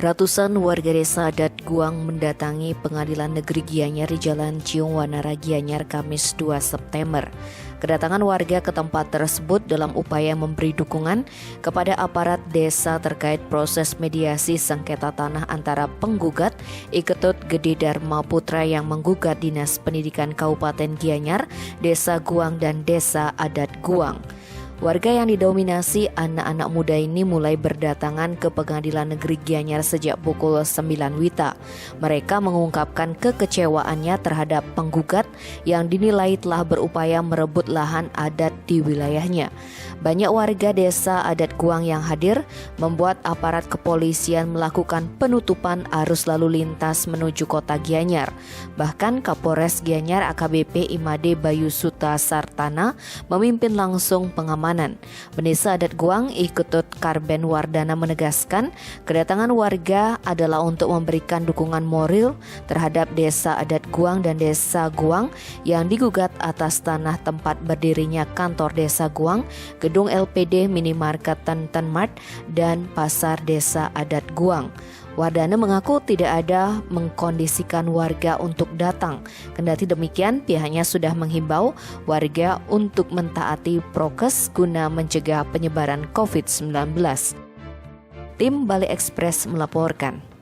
Ratusan warga desa adat Guang mendatangi Pengadilan Negeri Gianyar di Jalan Ciung Wanara Gianyar Kamis 2 September. Kedatangan warga ke tempat tersebut dalam upaya memberi dukungan kepada aparat desa terkait proses mediasi sengketa tanah antara penggugat Iketut Gede Dharma Putra yang menggugat Dinas Pendidikan Kabupaten Gianyar, Desa Guang dan Desa Adat Guang. Warga yang didominasi anak-anak muda ini mulai berdatangan ke Pengadilan Negeri Gianyar sejak pukul 9 WITA. Mereka mengungkapkan kekecewaannya terhadap penggugat yang dinilai telah berupaya merebut lahan adat di wilayahnya. Banyak warga desa adat Guang yang hadir membuat aparat kepolisian melakukan penutupan arus lalu lintas menuju kota Gianyar. Bahkan Kapolres Gianyar AKBP Imade Bayu Suta Sartana memimpin langsung pengamanan. Pendeta adat Guang Iketut Karben Wardana menegaskan kedatangan warga adalah untuk memberikan dukungan moral terhadap desa adat Guang dan desa Guang yang digugat atas tanah tempat berdirinya kantor desa Guang, gedung LPD, minimarket Tentenmart, dan pasar desa adat Guang. Wardana mengaku tidak ada mengkondisikan warga untuk datang. Kendati demikian, pihaknya sudah menghimbau warga untuk mentaati prokes guna mencegah penyebaran COVID-19. Tim Bali Express melaporkan.